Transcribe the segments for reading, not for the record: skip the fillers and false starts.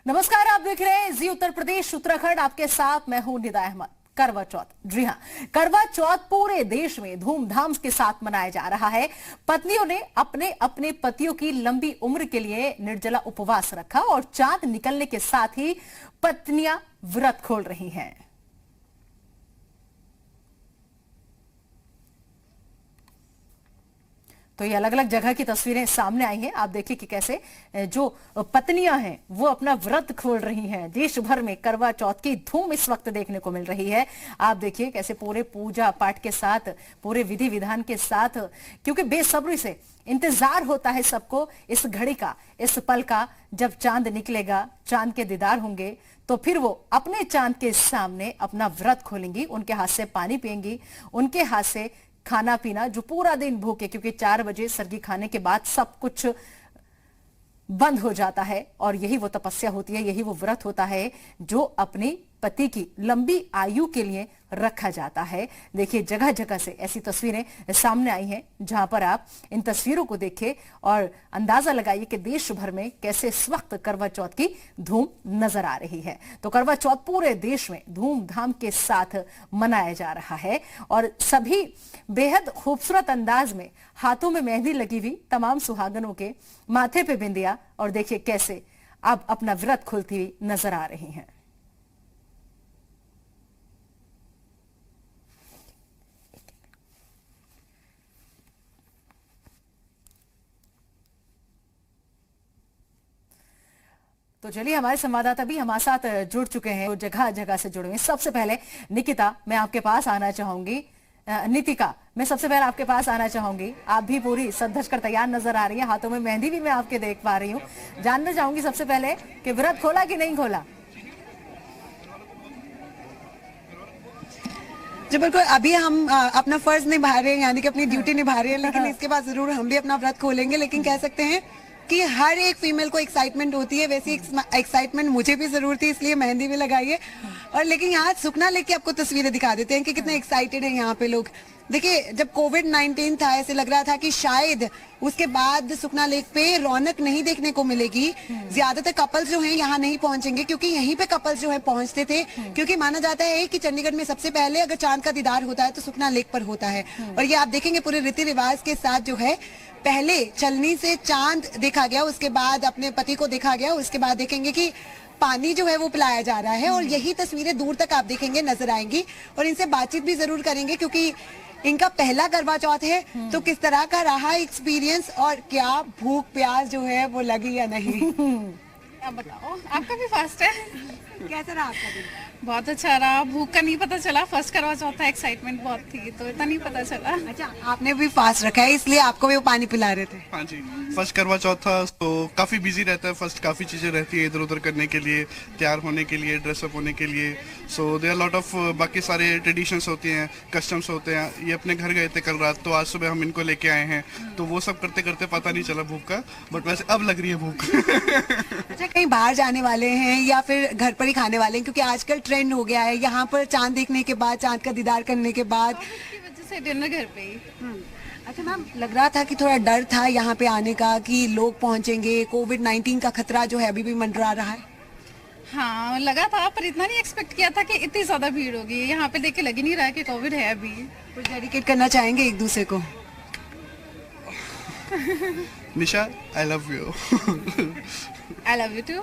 नमस्कार, आप देख रहे हैं जी उत्तर प्रदेश उत्तराखंड। आपके साथ मैं हूं निदा अहमद। करवा चौथ, जी हां, करवा चौथ पूरे देश में धूमधाम के साथ मनाया जा रहा है। पत्नियों ने अपने अपने पतियों की लंबी उम्र के लिए निर्जला उपवास रखा और चांद निकलने के साथ ही पत्नियां व्रत खोल रही हैं। तो ये अलग अलग जगह की तस्वीरें सामने आई हैं। आप देखिए कि कैसे जो पत्नियां हैं वो अपना व्रत खोल रही हैं। देश भर में करवा चौथ की धूम इस वक्त देखने को मिल रही है। आप देखिए कैसे पूरे पूजा पाठ के साथ, पूरे विधि विधान के साथ, क्योंकि बेसब्री से इंतजार होता है सबको इस घड़ी का, इस पल का, जब चांद निकलेगा, चांद के दीदार होंगे, तो फिर वो अपने चांद के सामने अपना व्रत खोलेंगी। उनके हाथ से पानी पिएंगी, उनके हाथ से खाना पीना, जो पूरा दिन भूखे, क्योंकि 4 बजे सर्दी खाने के बाद सब कुछ बंद हो जाता है। और यही वो तपस्या होती है, यही वो व्रत होता है जो अपनी पति की लंबी आयु के लिए रखा जाता है। देखिए जगह जगह से ऐसी तस्वीरें सामने आई हैं जहां पर आप इन तस्वीरों को देखें और अंदाजा लगाइए कि देश भर में कैसे इस वक्त करवा चौथ की धूम नजर आ रही है। तो करवा चौथ पूरे देश में धूमधाम के साथ मनाया जा रहा है और सभी बेहद खूबसूरत अंदाज में हाथों में मेहंदी लगी हुई तमाम सुहागनों के माथे पे बिंदिया, और देखिए कैसे अब अपना व्रत खोलती हुई नजर आ रही हैं। तो चलिए, हमारे संवाददाता भी हमारे साथ जुड़ चुके हैं, वो जगह जगह से जुड़े हुए। सबसे पहले निकिता, मैं आपके पास आना चाहूंगी। नितिका, मैं सबसे पहले आपके पास आना चाहूंगी। आप भी पूरी सज धज कर तैयार नजर आ रही हैं, हाथों में मेहंदी भी मैं आपके देख पा रही हूँ। जानना चाहूंगी सबसे पहले कि व्रत खोला कि नहीं खोला? जी बिल्कुल, अभी हम अपना फर्ज निभा रहे हैं, यानी कि अपनी ड्यूटी निभा रहे हैं, लेकिन इसके बाद जरूर हम भी अपना व्रत खोलेंगे। लेकिन कह सकते हैं कि हर एक फीमेल को एक्साइटमेंट होती है, वैसी एक्साइटमेंट मुझे भी जरूर थी, इसलिए मेहंदी भी लगाई है। और लेकिन यहाँ सुखना लेके आपको तस्वीरें दिखा देते हैं कि कितने एक्साइटेड हैं यहाँ पे लोग। देखिए, जब कोविड-19 था, ऐसे लग रहा था कि शायद उसके बाद सुखना लेक पे रौनक नहीं देखने को मिलेगी। ज्यादातर कपल्स जो हैं यहाँ नहीं पहुंचेंगे, क्योंकि यहीं पे कपल्स जो है पहुंचते थे, क्योंकि माना जाता है कि चंडीगढ़ में सबसे पहले अगर चांद का दीदार होता है तो सुखना लेक पर होता है। और ये आप देखेंगे पूरे रीति रिवाज के साथ जो है, पहले चलनी से चांद देखा गया, उसके बाद अपने पति को देखा गया, उसके बाद देखेंगे कि पानी जो है वो पिलाया जा रहा है। और यही तस्वीरें दूर तक आप देखेंगे नजर आएंगी। और इनसे बातचीत भी जरूर करेंगे, क्योंकि इनका पहला करवा चौथ है, तो किस तरह का रहा एक्सपीरियंस और क्या भूख प्यास जो है वो लगी या नहीं। आप बताओ, आपका भी फास्ट है? कैसा रहा आपका दिन? बहुत अच्छा रहा, भूख का नहीं पता चला। फर्स्ट करवा चौथ था, एक्साइटमेंट बहुत थी, तो इतना नहीं पता चला। अच्छा, आपने भी फास्ट रखा है, इसलिए आपको भी वो पानी पिला रहे थे? हाँ जी, फर्स्ट करवा चौथ था तो काफी बिजी रहता है। फर्स्ट काफी चीजें रहती है इधर उधर करने के लिए, तैयार होने के लिए, ड्रेसअप होने के लिए। So there are lot of बाकी सारे ट्रेडिशंस होती हैं, कस्टम्स होते हैं। ये अपने घर गए थे कल रात, तो आज सुबह हम इनको लेके आए हैं, तो वो सब करते करते पता नहीं चला भूख का, बट वैसे अब लग रही है भूख। अच्छा, कहीं बाहर जाने वाले हैं या फिर घर पर ही खाने वाले हैं? क्योंकि आजकल ट्रेंड हो गया है यहाँ पर चांद देखने के बाद, चांद का दीदार करने के बाद। की वजह से डिनर घर पे ही। अच्छा मैम, लग रहा था कि थोड़ा डर था यहाँ पे आने का कि लोग पहुंचेंगे, कोविड-19 का खतरा जो है अभी भी मंडरा रहा है? हाँ लगा था, पर इतना नहीं एक्सपेक्ट किया था कि इतनी ज्यादा भीड़ होगी। यहाँ पे देख के लग ही नहीं रहा है कि कोविड है अभी। कुछ डेडिकेट करना चाहेंगे एक दूसरे को? Nisha, I love you. I love you too.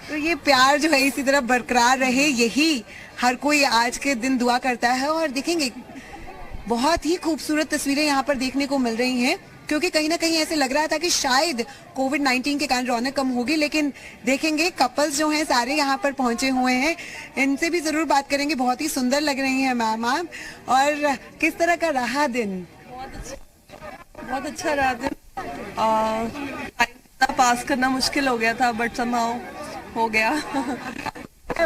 तो ये प्यार जो है इसी तरह बरकरार रहे, यही हर कोई आज के दिन दुआ करता है। और देखेंगे बहुत ही खूबसूरत तस्वीरें यहाँ पर देखने को मिल रही हैं, क्योंकि कहीं ना कहीं ऐसे लग रहा था कि शायद कोविड-19 के कारण रौनक कम होगी, लेकिन देखेंगे कपल्स जो हैं सारे यहाँ पर पहुंचे हुए हैं। इनसे भी जरूर बात करेंगे। बहुत ही सुंदर लग रही हैं मैम आप। और किस तरह का रहा दिन? बहुत अच्छा रहा दिन। पास करना मुश्किल हो गया था, बट समहाउ हो गया।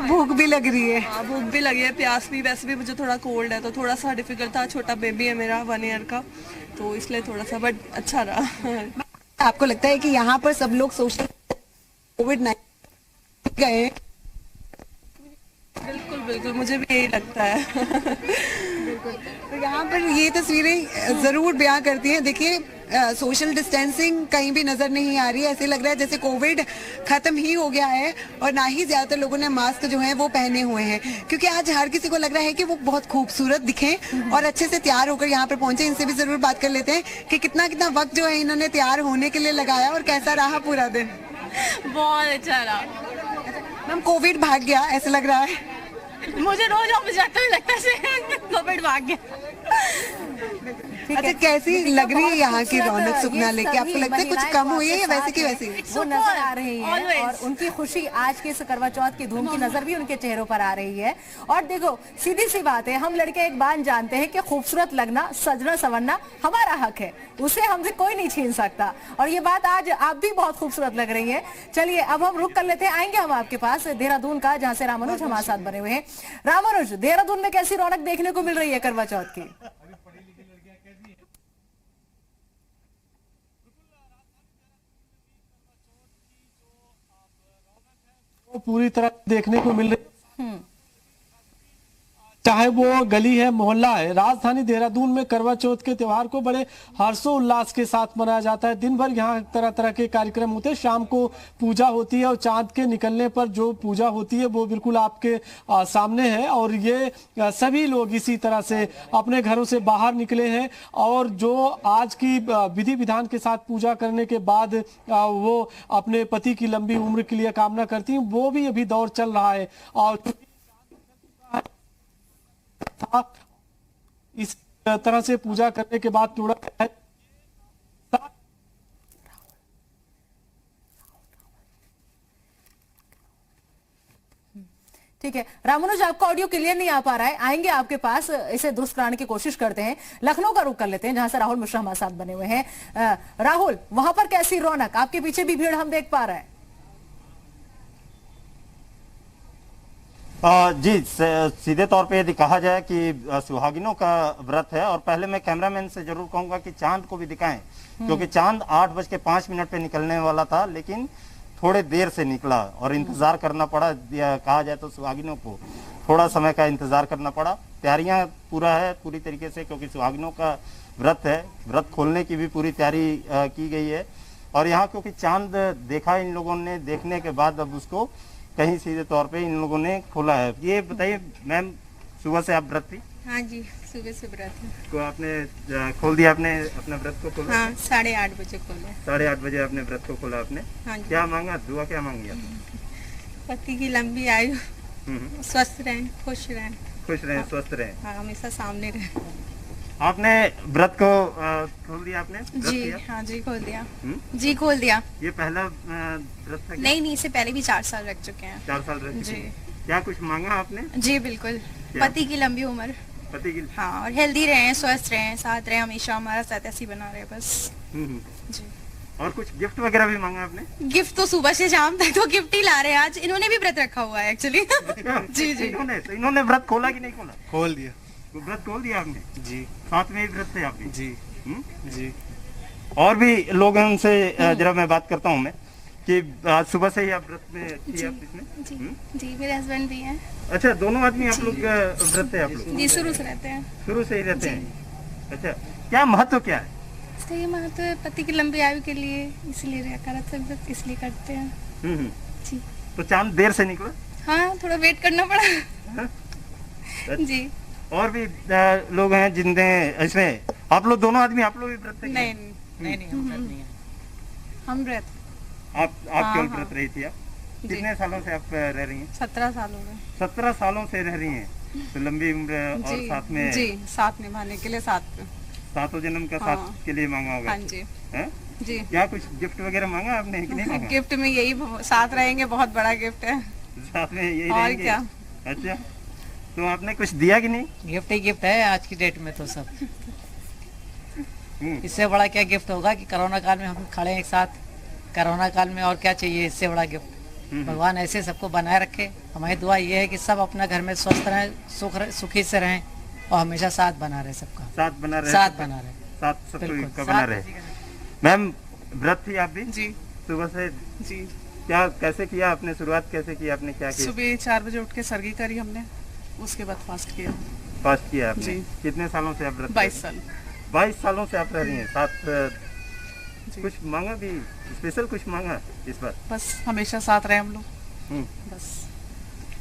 भूख भी लग रही है? हाँ, भूख भी लगी है, प्यास भी। वैसे भी मुझे थोड़ा कोल्ड है, तो थोड़ा सा डिफिकल्ट था। छोटा बेबी है मेरा 1 ईयर का, तो इसलिए थोड़ा सा, बट अच्छा रहा। आपको लगता है कि यहाँ पर सब लोग सोशल कोविड-19 गए? बिल्कुल बिल्कुल, मुझे भी यही लगता है। बिल्कुल। तो यहाँ पर ये तस्वीरें जरूर बयां करती हैं। देखिए सोशल डिस्टेंसिंग कहीं भी नजर नहीं आ रही है, ऐसे लग रहा है जैसे कोविड खत्म ही हो गया है और ना ही ज्यादातर लोगों ने मास्क जो है वो पहने हुए हैं, क्योंकि आज हर किसी को लग रहा है कि वो बहुत खूबसूरत दिखें और अच्छे से तैयार होकर यहाँ पर पहुंचे। इनसे भी जरूर बात कर लेते हैं कि कितना वक्त जो है इन्होंने तैयार होने के लिए लगाया और कैसा रहा पूरा दिन। बहुत अच्छा रहा। मैम कोविड भाग गया ऐसा लग रहा है? मुझे रोज ऑफिस जाते हुए लगता है कोविड भाग गया। अच्छा कैसी लग रही है यहाँ की रौनक सुखना लेके? आपको लगता है कुछ कम हुई है या वैसे की वैसी? वो नजर आ रही है और उनकी खुशी आज के इस करवा चौथ की धूम की नजर भी उनके चेहरों पर आ रही है। और देखो सीधी सी बात है, हम लड़के एक बात जानते हैं कि खूबसूरत लगना, सजना संवरना हमारा हक है, उसे हमसे कोई नहीं छीन सकता। और ये बात आज आप भी बहुत खूबसूरत लग रही है। चलिए अब हम रुक कर लेते हैं, आएंगे हम आपके पास देहरादून का, जहाँ से रामानुज हमारे साथ बने हुए हैं। रामानुज, देहरादून में कैसी रौनक देखने को मिल रही है करवा चौथ की? वो पूरी तरह देखने को मिल रही, चाहे वो गली है मोहल्ला है। राजधानी देहरादून में करवा चौथ के त्योहार को बड़े हर्षोल्लास के साथ मनाया जाता है। दिन भर यहाँ तरह तरह के कार्यक्रम होते हैं, शाम को पूजा होती है और चांद के निकलने पर जो पूजा होती है वो बिल्कुल आपके सामने है। और ये सभी लोग इसी तरह से अपने घरों से बाहर निकले हैं और जो आज की विधि विधान के साथ पूजा करने के बाद वो अपने पति की लंबी उम्र के लिए कामना करती हैं, वो भी अभी दौर चल रहा है। और इस तरह से पूजा करने के बाद थोड़ा ठीक है रामानुज, आपका ऑडियो क्लियर नहीं आ पा रहा है, आएंगे आपके पास, इसे दुरुस्त कराने की कोशिश करते हैं। लखनऊ का रुख कर लेते हैं जहां से राहुल मिश्रा हमारे साथ बने हुए हैं। राहुल, वहां पर कैसी रौनक? आपके पीछे भी भीड़ हम देख पा रहे हैं। जी सीधे तौर पे यदि कहा जाए कि सुहागिनों का व्रत है। और पहले मैं कैमरामैन से जरूर कहूंगा कि चांद को भी दिखाएं, क्योंकि चांद 8:05 पे निकलने वाला था लेकिन थोड़े देर से निकला और इंतजार करना पड़ा। कहा जाए तो सुहागिनों को थोड़ा समय का इंतजार करना पड़ा। तैयारियां पूरा है पूरी तरीके से, क्योंकि सुहागिनों का व्रत है, व्रत खोलने की भी पूरी तैयारी की गई है। और यहाँ क्योंकि चांद देखा इन लोगों ने, देखने के बाद अब उसको कहीं सीधे तौर पे इन लोगों ने खोला है। ये बताइए मैम, सुबह से आप व्रत थी? हाँ जी, सुबह से व्रत है। तो आपने खोल दिया, आपने अपना व्रत को खोला? हाँ, 8:30 बजे खोला। 8:30 बजे आपने व्रत को खोला आपने? हाँ जी। क्या मांगा, दुआ क्या मांगी आपने? पति की लंबी आयु, स्वस्थ रहें, खुश रहें। खुश रहें, स्वस्थ रहें। हाँ, हमेशा सामने रहें। आपने व्रत को खोल दिया आपने? व्रत जी किया? हाँ जी, खोल दिया। जी खोल दिया। ये पहला व्रत था? नहीं, इससे पहले भी 4 साल रख चुके हैं। 4 साल रख चुके जी। हैं। क्या कुछ मांगा आपने? जी बिल्कुल, क्या? पति की लंबी उम्र। पति की? हाँ, और हेल्दी रहें, स्वस्थ रहें, साथ रहें, हमेशा हमारा साथ ऐसे ही बना रहे बस। जी। और कुछ गिफ्ट वगैरह भी मांगा आपने? गिफ्ट तो सुबह से शाम तक तो गिफ्ट ही ला रहे हैं। आज इन्होंने भी व्रत रखा हुआ है एक्चुअली। जी जी। इन्होंने व्रत खोला कि नहीं खोला? खोल दिया। तो व्रत खोल दिया आपने? जी। साथ में ही व्रत थे आपने? जी। जी। और भी लोग हैं, उनसे जरा मैं बात करता हूँ मैं कि आज सुबह से ही आप व्रत में थी आप इसमें? जी, मेरे हस्बैंड भी हैं। अच्छा, दोनों आदमी आप लोग व्रत है आप लोग? जी, शुरू से रहते हैं। शुरू से ही रहते हैं। अच्छा, क्या महत्व क्या है? इसका ये महत्व है पति की लंबी आयु के लिए, इसलिए व्रत इसलिए करते हैं। जी। तो चांद देर से निकला? हाँ, थोड़ा वेट करना पड़ा। जी। और भी लोग हैं जिनने इसमें, आप लोग दोनों आदमी आप लोग भी व्रत थे? नहीं, हम व्रत नहीं है। हम व्रत। आप केवल व्रत रही थी? आप कितने सालों से आप रह रही हैं? 17 साल हो गए। 17 सालों से रह रही हैं। तो लंबी उम्र और साथ में जी, साथ निभाने के लिए सातों जन्म का साथ के लिए मांगा होगा? हाँ जी। हैं? जी। क्या कुछ गिफ्ट वगैरह मांगा आपने कि नहीं मांगा? गिफ्ट में यही साथ रहेंगे, बहुत बड़ा गिफ्ट है। साथ में यही और रहेंगे? क्या। अच्छा, तो आपने कुछ दिया कि नहीं? गिफ्ट ही गिफ्ट है आज की डेट में तो सब। इससे बड़ा क्या गिफ्ट होगा कि कोरोना काल में हम खड़े हैं एक साथ। कोरोना काल में और क्या चाहिए इससे बड़ा गिफ्ट। भगवान ऐसे सबको बनाए रखे। हमारी दुआ ये है कि सब अपना घर में स्वस्थ रहें, सुखी से रहें और हमेशा साथ बना रहे सबका। साथ बना रहे? साथ सबको बना रहे। मैम, व्रत थी आप भी? जी। सुबह से? जी। क्या कैसे किया आपने, शुरुआत कैसे की आपने, क्या किया? सुबह 4 बजे उठ के सरगी करी हमने, उसके बाद फास्ट किया। फास्ट किया आपने। जी। कितने सालों से आप व्रत 22 साल। 22 सालों से आप रह रही हैं साथ। कुछ मांगा भी, स्पेशल कुछ मांगा इस बार? बस हमेशा साथ रहे हम लोग। हम्म। बस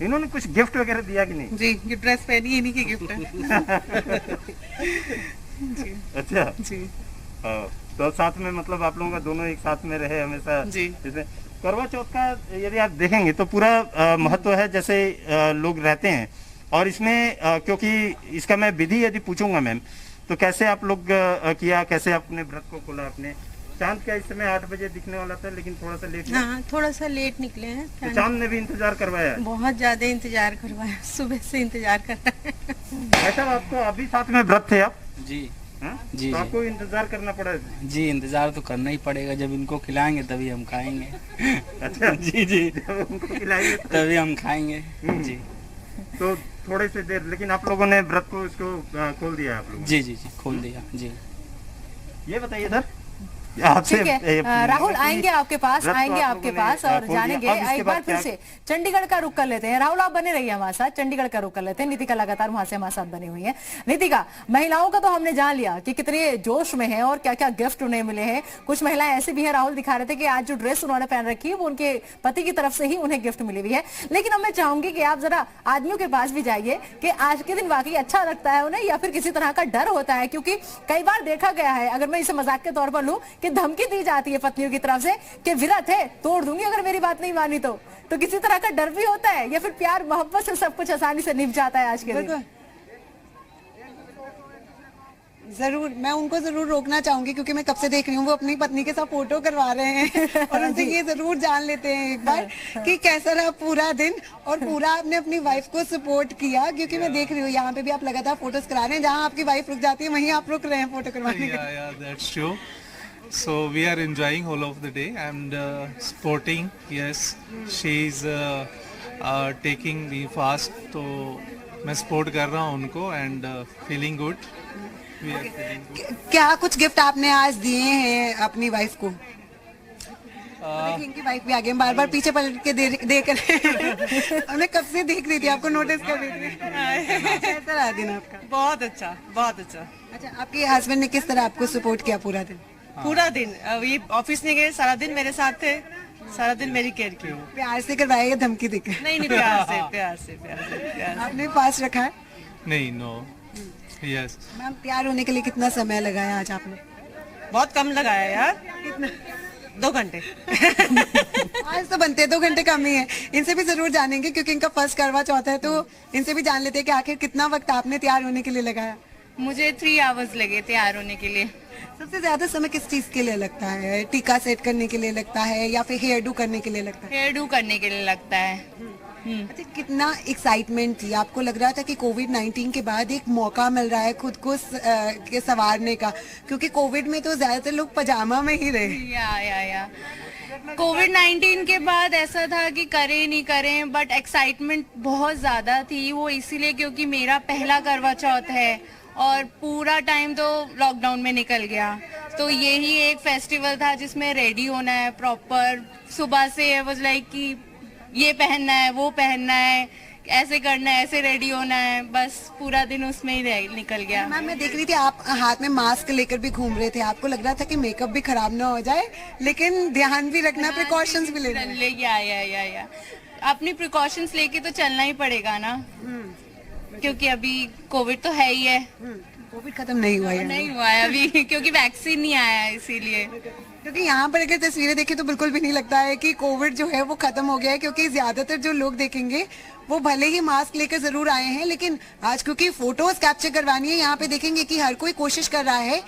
इन्होंने कुछ गिफ्ट वगैरह दिया कि नहीं? जी, ये ड्रेस पहनी इन्हीं की गिफ्ट है। जी अच्छा। जी तो साथ में मतलब आप लोगों का दोनों एक साथ में रहे हमेशा। जी। इसमें करवा चौथ का यदि आप देखेंगे तो पूरा महत्व है, जैसे लोग रहते हैं। और इसमें क्योंकि इसका मैं विधि यदि पूछूंगा मैम, तो कैसे आप लोग किया, कैसे अपने व्रत को खोला आपने? चांद का इस समय 8 बजे दिखने वाला था, लेकिन थोड़ा सा लेट। हाँ, थोड़ा सा लेट निकले हैं। तो चांद ने भी इंतजार करवाया? बहुत ज्यादा इंतजार करवाया, सुबह से इंतजार कर रहे हैं। ऐसा आपको अभी साथ में व्रत थे आप? जी हाँ? जी तो आपको इंतजार करना पड़ा? जी, इंतजार तो करना ही पड़ेगा। जब इनको खिलाएंगे तभी हम खाएंगे। अच्छा। जी जी, जब उनको खिलाएंगे तभी हम खाएंगे। जी तो थोड़ी सी देर, लेकिन आप लोगों ने व्रत को इसको खोल दिया आप लोगों ने? जी जी जी, खोल दिया। जी ये बताइए इधर आपसे। ठीक है राहुल, आएंगे आपके पास, आएंगे आपके पास और जानेंगे। एक बार फिर से चंडीगढ़ का रुख कर लेते हैं। राहुल, आप बने रहिए हमारे साथ, चंडीगढ़ का रुख कर लेते हैं। नीतिका लगातार वहां से हमारे साथ बनी हुई है। नीतिका, महिलाओं का तो हमने जान लिया कि कितने जोश में है और क्या क्या गिफ्ट उन्हें मिले हैं। कुछ महिलाएं ऐसी भी हैं, राहुल दिखा रहे थे, कि आज जो ड्रेस उन्होंने पहन रखी है वो उनके पति की तरफ से ही उन्हें गिफ्ट मिली हुई है। लेकिन अब मैं चाहूंगी कि आप जरा आदमियों के पास भी जाइए कि आज के दिन वाकई अच्छा लगता है उन्हें या फिर किसी तरह का डर होता है। क्योंकि कई बार देखा गया है, अगर मैं इसे मजाक के तौर पर लूं, कि धमकी दी जाती है पत्नियों की तरफ से कि व्रत है, तोड़ दूंगी अगर मेरी बात नहीं मानी तो किसी तरह का डर भी होता है या फिर प्यार मोहब्बत से सब कुछ आसानी से निभ जाता है आज के दिन? जरूर, मैं उनको जरूर रोकना चाहूंगी, क्योंकि मैं कब से देख रही हूँ वो अपनी पत्नी के साथ फोटो करवा रहे हैं और उनसे ये जरूर जान लेते हैं एक बार कि कैसा रहा पूरा दिन और पूरा आपने अपनी वाइफ को सपोर्ट किया। क्योंकि मैं देख रही हूँ यहाँ पे भी आप लगातार फोटोज करा रहे हैं, जहाँ आपकी वाइफ रुक जाती है वहीं आप रुक रहे हैं फोटो करवाने के। Yeah, that's true. So we are enjoying all of the day and sporting. Yes, she's taking the fast. तो मैं support कर रहा हूँ उनको and feeling good. We are feeling good. क्या कुछ गिफ्ट आपने आज दिए हैं अपनी वाइफ को? देखिए, इनकी वाइफ भी आ गई, बार बार पीछे पलट के देख रहे हैं। हमने कब से देख रही थी, आपको नोटिस कर रही थी। कैसा रहा दिन आपका? बहुत अच्छा, बहुत अच्छा। अच्छा, आपके हस्बैंड ने किस तरह आपको सपोर्ट किया पूरा दिन? पूरा दिन ये ऑफिस नहीं गए, सारा दिन मेरे साथ थे, सारा दिन मेरी केयर की। प्यार से करवाया या धमकी देकर? नहीं नहीं, प्यार से, प्यार से, प्यार से, प्यार से। आपने फास्ट रखा है? नहीं, no. Yes. मैम, तैयार होने के लिए कितना समय लगाया आज आपने? बहुत कम लगाया यार। कितना? 2 घंटे। आज तो बनते 2 घंटे कम ही है। इनसे भी जरूर जानेंगे, क्योंकि इनका फर्स्ट करवा चौथ है, तो इनसे भी जान लेते हैं कि आखिर कितना वक्त आपने तैयार होने के लिए लगाया। मुझे 3 आवर्स लगे तैयार होने के लिए। सबसे ज्यादा समय किस चीज के लिए लगता है? टीका सेट करने के लिए लगता है या फिर हेयर डू करने के लिए लगता है? हेयर डू करने के लिए लगता है। अच्छा, कितना एक्साइटमेंट थी? आपको लग रहा था कि कोविड-19 के बाद एक मौका मिल रहा है खुद को के संवारने का? क्योंकि कोविड में तो ज्यादातर लोग पजामा में ही रहे। या कोविड-19 के बाद ऐसा था कि करें नहीं करें, बट एक्साइटमेंट बहुत ज्यादा थी। वो इसीलिए क्योंकि मेरा पहला करवा चौथ है और पूरा टाइम तो लॉकडाउन में निकल गया, तो यही एक फेस्टिवल था जिसमें रेडी होना है प्रॉपर। सुबह से आई वाज लाइक कि ये पहनना है, वो पहनना है, ऐसे करना है, ऐसे रेडी होना है, बस पूरा दिन उसमें ही निकल गया। मैम, मैं देख रही थी आप हाथ में मास्क लेकर भी घूम रहे थे। आपको लग रहा था कि मेकअप भी खराब ना हो जाए, लेकिन ध्यान भी रखना, प्रिकॉशंस भी लेना। या अपनी प्रिकॉशंस लेके तो चलना ही पड़ेगा ना, क्योंकि अभी कोविड तो है ही है। कोविड खत्म नहीं हुआ है? नहीं हुआ है अभी, क्योंकि वैक्सीन नहीं आया है इसीलिए। क्योंकि यहाँ पर अगर तस्वीरें देखें तो बिल्कुल भी नहीं लगता है कि कोविड जो है वो खत्म हो गया है, क्योंकि ज्यादातर जो लोग देखेंगे वो भले ही मास्क लेकर जरूर आए हैं, लेकिन आज क्योंकि फोटोज कैप्चर करवानी है, यहाँ पे देखेंगे कि हर कोई कोशिश कर रहा है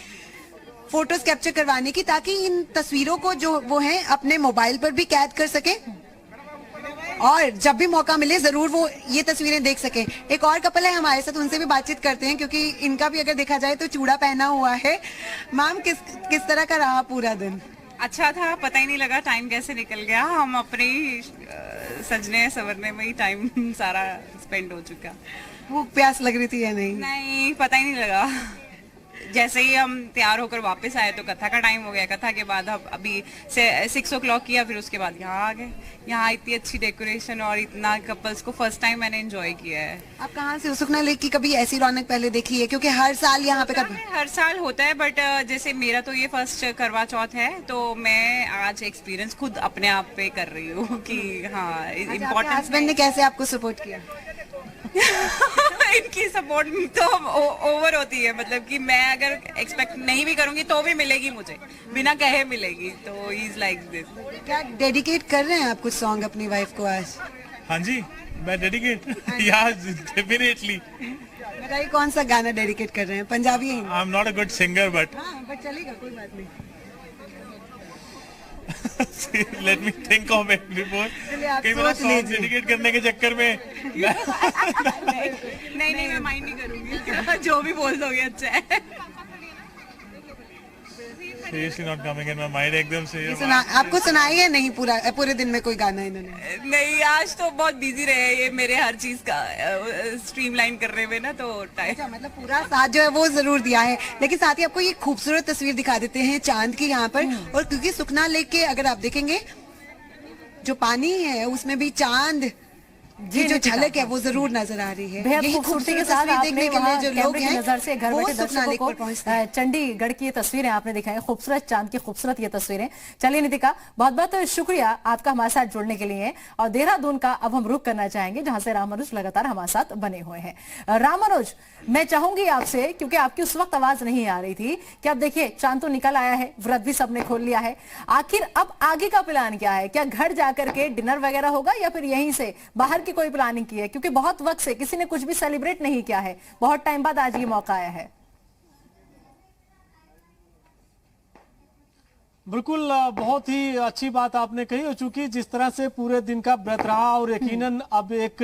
फोटोज कैप्चर करवाने की, ताकि इन तस्वीरों को जो वो है अपने मोबाइल पर भी कैद कर सके और जब भी मौका मिले जरूर वो ये तस्वीरें देख सके। एक और कपल है हमारे साथ, उनसे भी बातचीत करते हैं, क्योंकि इनका भी अगर देखा जाए तो चूड़ा पहना हुआ है। मैम, किस तरह का रहा पूरा दिन? अच्छा था, पता ही नहीं लगा टाइम कैसे निकल गया। हम अपने सजने संवरने में ही टाइम सारा स्पेंड हो चुका। भूख प्यास लग रही थी या नहीं? नहीं, पता ही नहीं लगा। जैसे ही हम तैयार होकर वापस आए तो कथा का टाइम हो गया। कथा के बाद हम अभी 6 o'clock किया, फिर उसके बाद यहाँ आ गए। यहाँ इतनी अच्छी डेकोरेशन और इतना कपल्स को फर्स्ट टाइम मैंने एंजॉय किया है। आप कहाँ से हो? सुखना लेक की कभी ऐसी रौनक पहले देखी है? क्योंकि हर साल यहाँ पे हर साल होता है, बट जैसे मेरा तो ये फर्स्ट करवा चौथ है, तो मैं आज एक्सपीरियंस खुद अपने आप पे कर रही हूँ कि हाँ इम्पोर्टेंट। हस्बैंड ने कैसे आपको सपोर्ट किया? इनकी सपोर्ट तो ओवर होती है, मतलब कि मैं अगर एक्सपेक्ट नहीं भी करूंगी तो भी मिलेगी मुझे, बिना कहे मिलेगी। तो ही इज लाइक दिस। क्या डेडिकेट कर रहे हैं आप कुछ सॉन्ग अपनी वाइफ को आज? हाँ जी, मैं डेडिकेट या डेफिनेटली। बताइए कौन सा गाना डेडिकेट कर रहे हैं? पंजाबी है? I am not a good singer but चलेगा, कोई बात नहीं। Let me think of it before. कई बार सॉन्ग डेडिकेट करने के चक्कर में नहीं मैं माइंड नहीं करूंगी। जो भी बोल दोगे अच्छा है। Seriously not coming in my mind एकदम से। आपको सुनाई है नहीं पूरे दिन में कोई गाना इन्होंने? नहीं, आज तो बहुत बिजी रहे ये मेरे हर चीज का स्ट्रीमलाइन करने में ना, तो टाइम मतलब पूरा साथ जो है वो जरूर दिया है। लेकिन साथ ही आपको ये खूबसूरत तस्वीर दिखा देते हैं चांद की यहाँ पर। और क्योंकि सुखना लेक के अगर आप देखेंगे जो पानी है उसमें भी चांद जी जो झलक है वो जरूर नजर आ रही है। बेहद खूबसूरती के साथ आपने वहाँ जो लोग कैमरे की हैं नजर से घर वो बैठे सुखना दर्शकों लेक पर पहुंचते को हैं। चंडीगढ़ की ये तस्वीरें आपने दिखाई, खूबसूरत चांद की खूबसूरत ये तस्वीरें। चलिए नितिका, बहुत बहुत शुक्रिया आपका हमारे साथ जुड़ने के लिए। और देहरादून का अब हम रुख करना चाहेंगे जहां से राम मनोज लगातार हमारे साथ बने हुए हैं। राम मनोज, मैं चाहूंगी आपसे, क्योंकि आपकी उस वक्त आवाज नहीं आ रही थी, कि अब देखिए चांद तो निकल आया है, व्रत भी सबने खोल लिया है, आखिर अब आगे का प्लान क्या है? क्या घर जाकर के डिनर वगैरह होगा या फिर यहीं से बाहर की कोई प्लानिंग की है? क्योंकि बहुत वक्त से किसी ने कुछ भी सेलिब्रेट नहीं किया है, बहुत टाइम बाद आज ये मौका आया है। बिल्कुल, बहुत ही अच्छी बात आपने कही। और चूंकि जिस तरह से पूरे दिन का व्रत रहा और यकीनन अब एक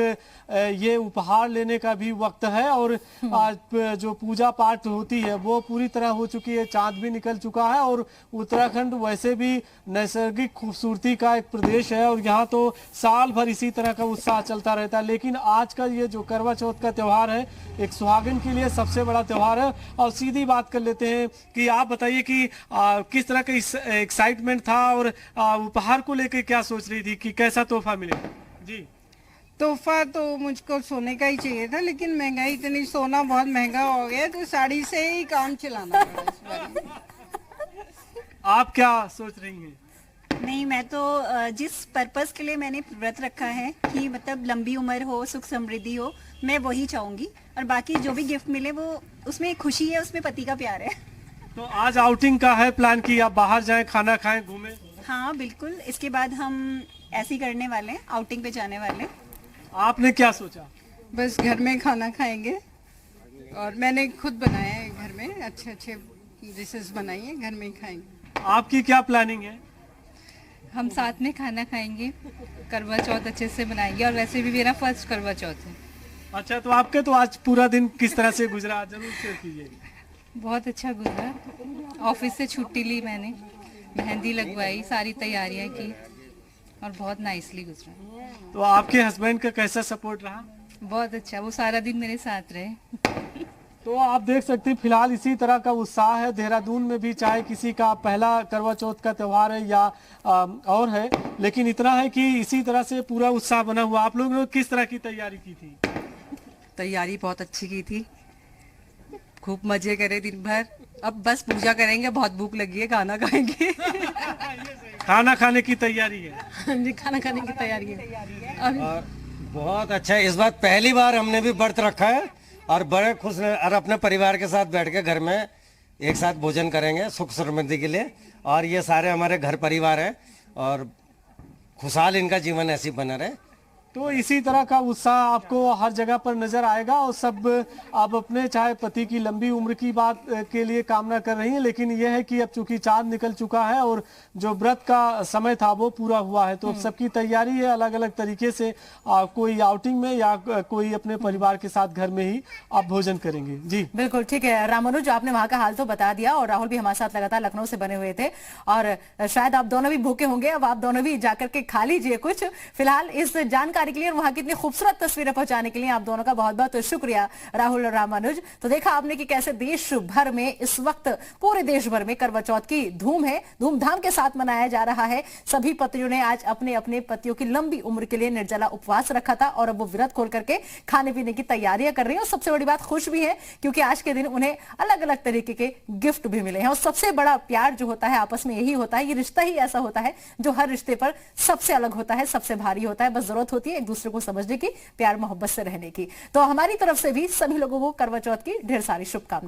ये उपहार लेने का भी वक्त है और आज जो पूजा पाठ होती है वो पूरी तरह हो चुकी है, चांद भी निकल चुका है और उत्तराखंड वैसे भी नैसर्गिक खूबसूरती का एक प्रदेश है और यहाँ तो साल भर इसी तरह का उत्साह चलता रहता है। लेकिन आज का ये जो करवा चौथ का त्यौहार है एक सुहागिन के लिए सबसे बड़ा त्यौहार है। और सीधी बात कर लेते हैं कि आप बताइए कि किस तरह का एक्साइटमेंट था और उपहार को लेकर क्या सोच रही थी कि कैसा तोहफा मिलेगा? जी, तोहफा तो मुझको सोने का ही चाहिए था, लेकिन महंगाई इतनी, सोना बहुत महंगा हो गया तो साड़ी से ही काम चलाना पड़ा इस बार। आप क्या सोच रही हैं? नहीं, मैं तो जिस पर्पस के लिए मैंने व्रत रखा है कि मतलब लंबी उम्र हो, सुख समृद्धि हो, मैं वही चाहूंगी। और बाकी जो भी गिफ्ट मिले वो उसमें खुशी है, उसमें पति का प्यार है। तो आज आउटिंग का है प्लान कि आप बाहर जाएं, खाना खाएं, घूमें? हाँ बिल्कुल, इसके बाद हम ऐसे ही करने वाले हैं, आउटिंग पे जाने वाले हैं। आपने क्या सोचा? बस घर में खाना खाएंगे और मैंने खुद बनाया है घर में, अच्छे अच्छे डिशेस बनाई है, घर में ही खाएंगे। आपकी क्या प्लानिंग है? हम साथ में खाना खाएंगे, करवा चौथ अच्छे से बनाएंगे और वैसे भी मेरा फर्स्ट करवा चौथ है। अच्छा, तो आपके तो आज पूरा दिन किस तरह से गुजरा, जरूर शेयर कीजिए। बहुत अच्छा गुजरा, ऑफिस से छुट्टी ली मैंने, मेहंदी लगवाई, सारी तैयारियां की और बहुत नाइसली गुजरा। तो आपके हस्बैंड का कैसा सपोर्ट रहा? बहुत अच्छा, वो सारा दिन मेरे साथ रहे। तो आप देख सकते हैं फिलहाल इसी तरह का उत्साह है देहरादून में भी, चाहे किसी का पहला करवा चौथ का त्यौहार है या और है, लेकिन इतना है कि इसी तरह से पूरा उत्साह बना हुआ। आप लोगों ने किस तरह की तैयारी की थी? तैयारी बहुत अच्छी की थी, खूब मजे करे दिन भर। अब बस पूजा करेंगे, बहुत भूख लगी है, खाना खाएंगे। खाना खाने की तैयारी है जी, खाना खाने की तैयारी है। और बहुत अच्छा, इस बार पहली बार हमने भी व्रत रखा है और बड़े खुश और अपने परिवार के साथ बैठ के घर में एक साथ भोजन करेंगे सुख समृद्धि के लिए। और ये सारे हमारे घर परिवार हैं और खुशहाल इनका जीवन ऐसे ही बना रहे। तो इसी तरह का उत्साह आपको हर जगह पर नजर आएगा और सब आप अपने चाहे पति की लंबी उम्र की बात के लिए कामना कर रही हैं, लेकिन यह है कि अब चूंकि चांद निकल चुका है और जो व्रत का समय था वो पूरा हुआ है, तो अब सबकी तैयारी है अलग अलग तरीके से। कोई आउटिंग में या कोई अपने परिवार के साथ घर में ही आप भोजन करेंगे। जी बिल्कुल ठीक है राम मनोज, आपने वहाँ का हाल तो बता दिया और राहुल भी हमारे साथ लगातार लखनऊ से बने हुए थे और शायद आप दोनों भी भूखे होंगे, अब आप दोनों भी जाकर के खा लीजिए कुछ। फिलहाल इस जानकारी जानकारी के लिए और वहां की इतनी खूबसूरत तस्वीरें पहुंचाने के लिए आप दोनों का बहुत बहुत शुक्रिया राहुल और रामानुज। तो देखा आपने कि कैसे देश भर में इस वक्त पूरे देश भर में करवा चौथ की धूम है, धूमधाम के साथ मनाया जा रहा है। सभी पतियों ने आज अपने अपने पतियों की लंबी उम्र के लिए निर्जला उपवास रखा था और अब वो व्रत खोल करके खाने पीने की तैयारियां कर रही हैं। और सबसे बड़ी बात, खुश भी है क्योंकि आज के दिन उन्हें अलग अलग तरीके के गिफ्ट भी मिले हैं। और सबसे बड़ा प्यार जो होता है आपस में यही होता है, ये रिश्ता ही ऐसा होता है जो हर रिश्ते पर सबसे अलग होता है, सबसे भारी होता है। बस जरूरत होती है एक दूसरे को समझने की, प्यार मोहब्बत से रहने की। तो हमारी तरफ से भी सभी लोगों को करवा चौथ की ढेर सारी शुभकामनाएं।